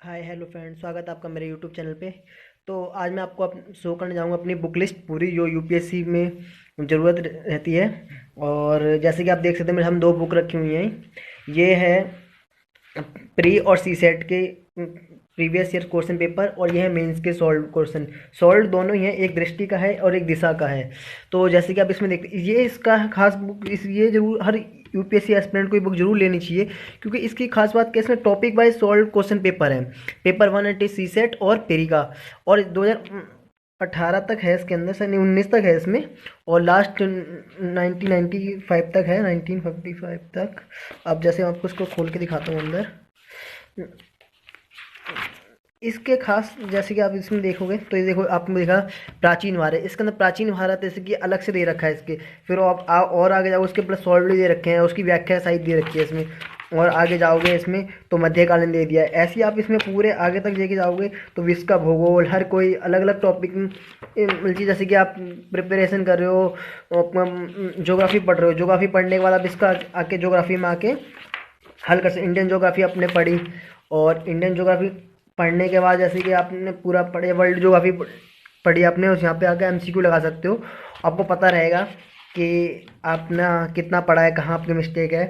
Hi hello friend, स्वागत है आपका मेरे यूट्यूब चैनल पे। तो आज मैं आपको शो करने जाऊंगा अपनी बुक लिस्ट पूरी जो यूपीएससी में ज़रूरत रहती है। और जैसे कि आप देख सकते हैं मेरे हम दो बुक रखी हुई हैं। ये है प्री और सी सेट के प्रीवियस ईयर क्वेश्चन पेपर, और ये है मेंस के सॉल्व क्वेश्चन। सॉल्व दोनों ही हैं, एक दृष्टि का है और एक दिशा का है। तो जैसे कि आप इसमें देखते ये इसका खास बुक ये जरूर हर यूपीएससी एस्पिरेंट को ये बुक जरूर लेनी चाहिए, क्योंकि इसकी खास बात क्या है, इसमें topic wise solve question paper है। पेपर 180 सी सेट और पेरी का, और 2018 तक है इसके अंदर से, नहीं 19 तक है इसमें, और लास्ट 1995 तक है, 1955 तक। अब जैसे मैं आपको इसको खोल के दिखाता हूँ अंदर, इसके खास जैसे कि आप इसमें देखोगे तो ये देखो आपने देखा प्राचीन भारत, इसके अंदर प्राचीन भारत जैसे कि अलग से दे रखा है इसके। फिर आप और आगे जाओ उसके प्लस सॉल्व दे रखे हैं, उसकी व्याख्या सहित दे रखी है इसमें। और आगे जाओगे इसमें तो मध्यकालीन दे दिया है। ऐसे ही आप इसमें पूरे आगे तक लेके जाओगे तो विश्व का भूगोल, हर कोई अलग अलग टॉपिक मिलती। जैसे कि आप प्रिपरेशन कर रहे हो, ज्योग्राफी पढ़ रहे हो, ज्योग्राफी पढ़ने के बाद आप इसका आके ज्योग्राफी में आके हल कर सकते। इंडियन ज्योग्राफी आपने पढ़ी, और इंडियन ज्योग्राफी पढ़ने के बाद जैसे कि आपने पूरा पढ़े, वर्ल्ड ज्योग्राफी पढ़ी आपने, उस यहाँ पे आके एमसीक्यू लगा सकते हो। आपको पता रहेगा कि आपने कितना पढ़ा है, कहाँ आपकी मिस्टेक है,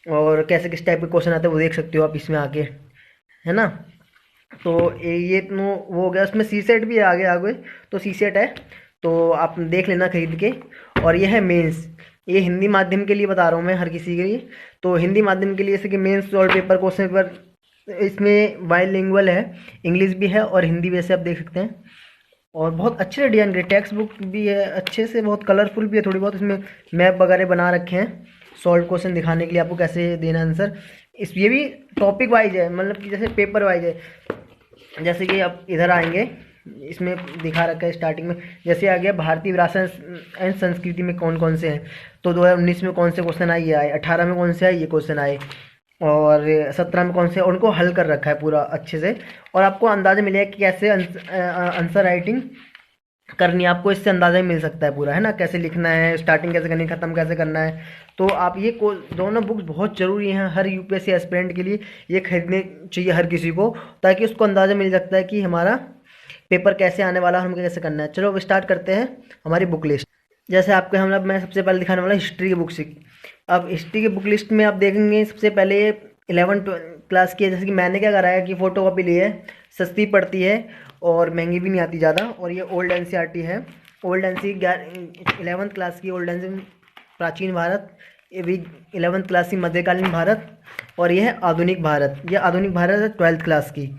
और कैसे किस टाइप के क्वेश्चन आते हैं वो देख सकते हो आप इसमें आके, है ना। तो ये तो वो हो गया। उसमें सी सेट भी है आगे आगे, तो सी सेट है तो आप देख लेना खरीद के। और ये है मेंस, ये हिंदी माध्यम के लिए बता रहा हूँ मैं, हर किसी के लिए। तो हिंदी माध्यम के लिए जैसे कि मेंस और पेपर क्वेश्चन पेपर इसमें बाइलिंगुअल है, इंग्लिश भी है और हिंदी भी, से आप देख सकते हैं। और बहुत अच्छे डिजाइन के टेक्स्ट बुक भी है, अच्छे से, बहुत कलरफुल भी है थोड़ी बहुत। इसमें मैप वगैरह बना रखे हैं सॉल्व क्वेश्चन दिखाने के लिए, आपको कैसे देना आंसर। इस ये भी टॉपिक वाइज है, मतलब कि जैसे पेपर वाइज है। जैसे कि आप इधर आएंगे, इसमें दिखा रखा है स्टार्टिंग में, जैसे आ गया भारतीय विरासत एंड संस्कृति में कौन कौन से हैं। तो 2019 में कौन से क्वेश्चन आए, ये आए। 18 में कौन से आए, ये क्वेश्चन आए। और 17 में कौन से, उनको हल कर रखा है पूरा अच्छे से। और आपको अंदाजा मिलेगा कि कैसे आंसर राइटिंग करनी है। आपको इससे अंदाजा ही मिल सकता है पूरा, है ना, कैसे लिखना है, स्टार्टिंग कैसे करनी है, खत्म कैसे करना है। तो आप ये दोनों बुक्स बहुत ज़रूरी हैं हर यूपीएससी एस्पिरेंट के लिए। ये खरीदने चाहिए हर किसी को, ताकि उसको अंदाज़ा मिल सकता है कि हमारा पेपर कैसे आने वाला है, हमें कैसे करना है। चलो अब स्टार्ट करते हैं हमारी बुक लिस्ट। जैसे आपके हम मैं सबसे पहले दिखाने वाला हिस्ट्री की बुक। अब हिस्ट्री की बुक लिस्ट में आप देखेंगे सबसे पहले 11 क्लास की है। जैसे कि मैंने क्या करा है कि फ़ोटो कॉपी ली है, सस्ती पड़ती है और महंगी भी नहीं आती ज़्यादा। और ये ओल्ड एनसीईआरटी है, ओल्ड एनसी 11th क्लास की ओल्ड एनसी प्राचीन भारत, ये भी 11th क्लास की मध्यकालीन भारत। और ये है आधुनिक भारत, ये आधुनिक भारत है 12th क्लास की।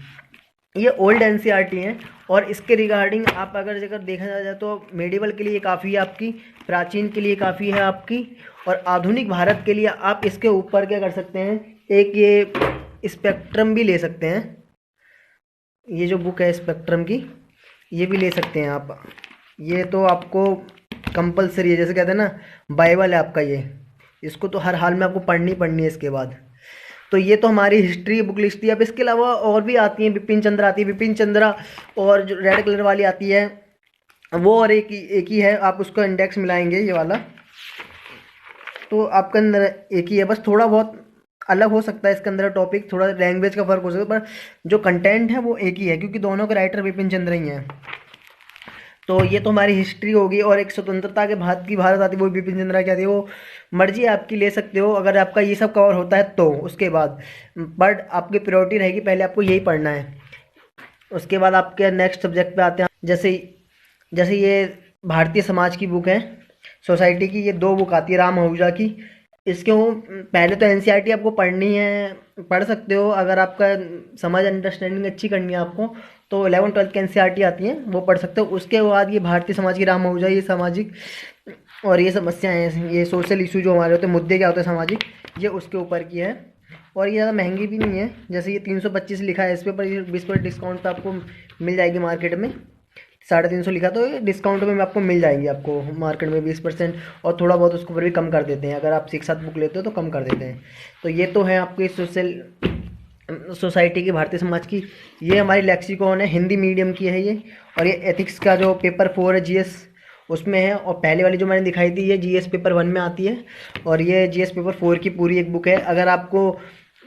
ये ओल्ड एनसीईआरटी हैं। और इसके रिगार्डिंग आप अगर देखा जाए तो मेडिवल के लिए काफ़ी है आपकी, प्राचीन के लिए काफ़ी है आपकी, और आधुनिक भारत के लिए आप इसके ऊपर क्या कर सकते हैं, एक ये स्पेक्ट्रम भी ले सकते हैं। ये जो बुक है स्पेक्ट्रम की, ये भी ले सकते हैं आप। ये तो आपको कंपलसरी है, जैसे कहते हैं ना बाइबल है आपका ये, इसको तो हर हाल में आपको पढ़नी पढ़नी है इसके बाद। तो ये तो हमारी हिस्ट्री बुक लिस्ट थी। अब इसके अलावा और भी आती हैं, बिपिन चंद्र आती है, बिपिन चंद्रा, और जो रेड कलर वाली आती है वो, और एक ही है, आप उसका इंडेक्स मिलाएंगे ये वाला तो आपके अंदर एक ही है। बस थोड़ा बहुत अलग हो सकता है इसके अंदर टॉपिक, थोड़ा लैंग्वेज का फर्क हो सकता है, पर जो कंटेंट है वो एक ही है, क्योंकि दोनों के राइटर बिपिन चंद्र ही हैं। तो ये तो हमारी हिस्ट्री होगी। और एक स्वतंत्रता के बाद की भारत आती है, वो बिपिन चंद्रा की आती है। वो मर्जी आपकी ले सकते हो अगर आपका ये सब कवर होता है तो, उसके बाद बट आपकी प्रायोरिटी रहेगी पहले आपको यही पढ़ना है। उसके बाद आपके नेक्स्ट सब्जेक्ट पे आते हैं। जैसे जैसे ये भारतीय समाज की बुक है, सोसाइटी की, ये दो बुक आती है राम आहूजा की। इसके वो पहले तो एनसीईआरटी आपको पढ़नी है, पढ़ सकते हो अगर आपका समझ अंडरस्टैंडिंग अच्छी करनी है आपको, तो 11th 12th की एनसीईआरटी आती हैं वो पढ़ सकते हो। उसके बाद ये भारतीय समाज की राम आहूजा, ये सामाजिक और ये समस्याएं हैं, ये सोशल इशू जो हमारे होते हैं, मुद्दे क्या होते हैं सामाजिक, ये उसके ऊपर की है। और ये ज़्यादा महंगी भी नहीं है, जैसे ये 325 लिखा है इस पे, पर ये 20% डिस्काउंट पे आपको मिल जाएगी मार्केट में। 350 लिखा तो ये डिस्काउंट में आपको मिल जाएंगी, आपको मार्केट में 20%। और थोड़ा बहुत उसको ऊपर भी कम कर देते हैं, अगर आप 6-7 बुक लेते हो तो कम कर देते हैं। तो ये तो है आपकी सोसाइटी की, भारतीय समाज की। ये हमारी लेक्सिकॉन है, हिंदी मीडियम की है ये। और ये एथिक्स का जो पेपर 4 है जीएस उसमें है। और पहले वाली जो मैंने दिखाई थी ये जीएस पेपर 1 में आती है, और ये जीएस पेपर 4 की पूरी एक बुक है। अगर आपको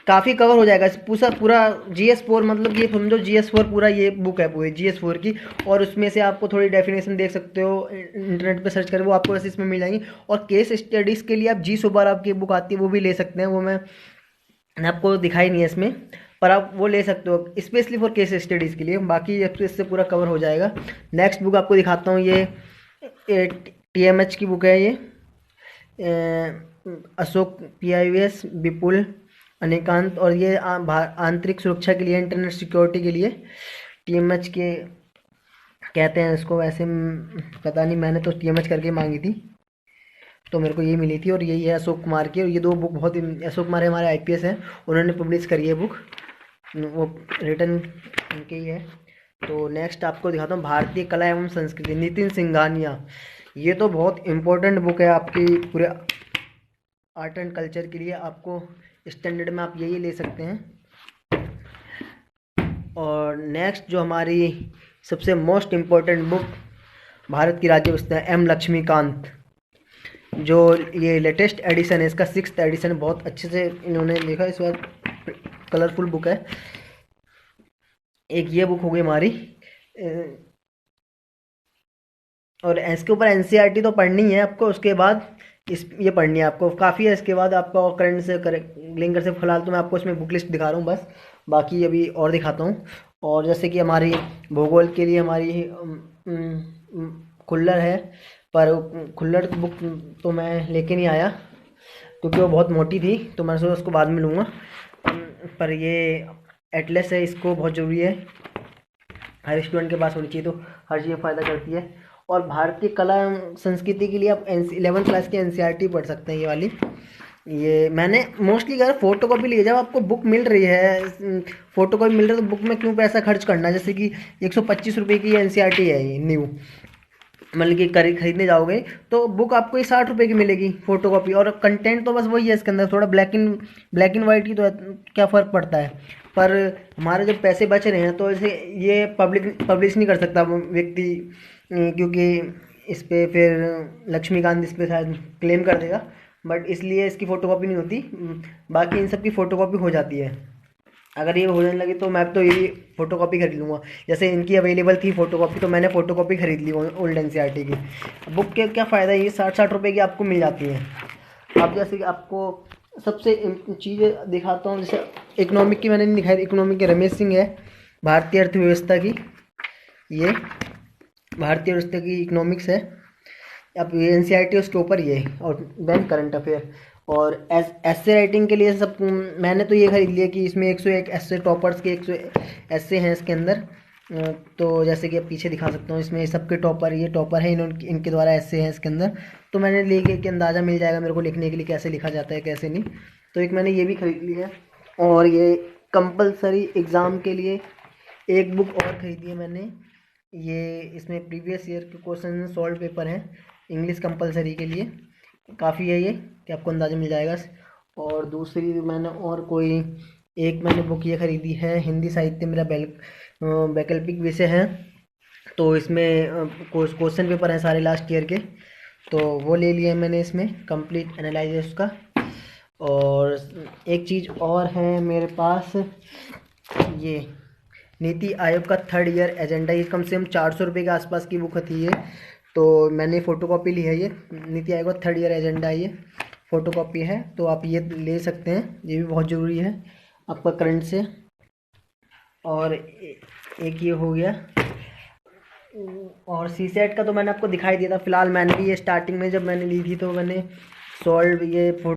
काफ़ी कवर हो जाएगा पूरा पूरा GS4, मतलब ये समझो GS4 पूरा ये बुक है पूरी GS4 की। और उसमें से आपको थोड़ी डेफिनेशन देख सकते हो, इंटरनेट पे सर्च करें वो आपको वैसे इसमें मिल जाएंगी। और केस स्टडीज़ के लिए आप जी सुब्बाराव की बुक आती है वो भी ले सकते हैं, वो मैंने आपको दिखाई नहीं है इसमें, पर आप वो ले सकते हो स्पेशली फॉर केस स्टडीज़ के लिए। बाकी इससे पूरा कवर हो जाएगा। नेक्स्ट बुक आपको दिखाता हूँ, ये TMH की बुक है ये, अशोक PIVS विपुल अनिकांत। और ये आंतरिक सुरक्षा के लिए, इंटरनेट सिक्योरिटी के लिए TMH के कहते हैं इसको वैसे। पता नहीं, मैंने तो TMH करके मांगी थी तो मेरे को ये मिली थी। और यही है अशोक कुमार की। और ये दो बुक बहुत ही, अशोक कुमार हमारे IPS हैं, उन्होंने पब्लिश करी है बुक, वो रिटर्न उनके ही है। तो नेक्स्ट आपको दिखाता हूँ भारतीय कला एवं संस्कृति, नितिन सिंघानिया। ये तो बहुत इम्पोर्टेंट बुक है आपकी पूरे आर्ट एंड कल्चर के लिए, आपको स्टैंडर्ड में आप यही ले सकते हैं। और नेक्स्ट जो हमारी सबसे मोस्ट इम्पोर्टेंट बुक भारत की राज्य व्यवस्था है, M लक्ष्मीकांत। जो ये लेटेस्ट एडिशन है, इसका 6th एडिशन है, बहुत अच्छे से इन्होंने लिखा, इस बार कलरफुल बुक है। एक ये बुक हो गई हमारी, और इसके ऊपर NCERT तो पढ़नी है आपको, उसके बाद ये पढ़नी है आपको, काफ़ी है। इसके बाद आपका करंट से लिंकर से, फिलहाल तो मैं आपको इसमें बुक लिस्ट दिखा रहा हूँ बस, बाकी अभी और दिखाता हूँ। और जैसे कि हमारी भूगोल के लिए हमारी खुल्लर है, पर खुल्लर बुक तो मैं लेके नहीं आया क्योंकि वो बहुत मोटी थी, तो मैं सोचा उसको बाद में लूँगा। पर ये एटलस है, इसको बहुत ज़रूरी है, हर स्टूडेंट के पास होनी चाहिए, तो हर चीज़ फ़ायदा करती है। और भारतीय कला संस्कृति के लिए आप 11th क्लास की NCERT पढ़ सकते हैं, ये वाली। ये मैंने मोस्टली अगर फ़ोटो कॉपी लिए, जब आपको बुक मिल रही है, फ़ोटो कॉपी मिल रही है, तो बुक में क्यों पैसा खर्च करना। जैसे कि 125 रुपये की NCERT है ये न्यू, मतलब कि खरीदने जाओगे तो बुक आपको ये 60 रुपये की मिलेगी फ़ोटो कॉपी। और कंटेंट तो बस वही है, इसके अंदर थोड़ा ब्लैक एंड वाइट की तो क्या फ़र्क पड़ता है। पर हमारे जब पैसे बच रहे हैं तो इसे ये पब्लिश नहीं कर सकता व्यक्ति, क्योंकि इस पर फिर लक्ष्मीकांत इस पर शायद क्लेम कर देगा, बट इसलिए इसकी फ़ोटो कॉपी नहीं होती। बाकी इन सब की फ़ोटो कॉपी हो जाती है। अगर ये हो जाने लगे तो मैं तो यही फ़ोटो कॉपी खरीद लूँगा। जैसे इनकी अवेलेबल थी फ़ोटो कॉपी, तो मैंने फ़ोटो कॉपी खरीद ली ओल्ड NCERT की बुक के। क्या फ़ायदा, ये 60 रुपये की आपको मिल जाती है। अब जैसे कि आपको सबसे चीज़ें दिखाता हूँ, जैसे इकोनॉमिक की मैंने नहीं दिखाई, इकोनॉमिक के रमेश सिंह है, भारतीय अर्थव्यवस्था की, ये भारतीय अर्थव्यवस्था की इकोनॉमिक्स है। अब ये NCERT उसके ऊपर ये है। और देन करंट अफेयर और ऐसे राइटिंग के लिए सब मैंने तो ये खरीद लिया कि इसमें 101 ऐसे टॉपर्स के 100 ऐसे हैं इसके अंदर। तो जैसे कि अब पीछे दिखा सकता हूँ, इसमें सबके टॉपर, ये टॉपर है, इनके द्वारा ऐसे हैं इसके अंदर। तो मैंने लेके कि अंदाज़ा मिल जाएगा मेरे को लिखने के लिए कैसे लिखा जाता है कैसे नहीं। तो एक मैंने ये भी खरीद लिया है। और ये कंपलसरी एग्ज़ाम के लिए एक बुक और खरीदी है मैंने, ये इसमें प्रीवियस ईयर के क्वेश्चन सॉल्व पेपर हैं इंग्लिश कंपलसरी के लिए, काफ़ी है ये कि आपको अंदाज़ा मिल जाएगा। और दूसरी मैंने और कोई एक मैंने बुक ये खरीदी है, हिंदी साहित्य मेरा वैकल्पिक विषय है, तो इसमें क्वेश्चन पेपर हैं सारे लास्ट ईयर के, तो वो ले लिए मैंने इसमें कंप्लीट एनालिसिस का। और एक चीज़ और है मेरे पास, ये नीति आयोग का 3rd ईयर एजेंडा, ये कम से कम 400 रुपये के आसपास की बुक थी ये, तो मैंने फ़ोटो कॉपी ली है। ये नीति आयोग का 3rd ईयर एजेंडा है, ये फ़ोटो कॉपी है, तो आप ये ले सकते हैं, ये भी बहुत ज़रूरी है आपका करंट से। और एक ये हो गया। और CSET का तो मैंने आपको दिखाई दिया था। फिलहाल मैंने भी ये स्टार्टिंग में जब मैंने ली थी तो मैंने सॉल्व ये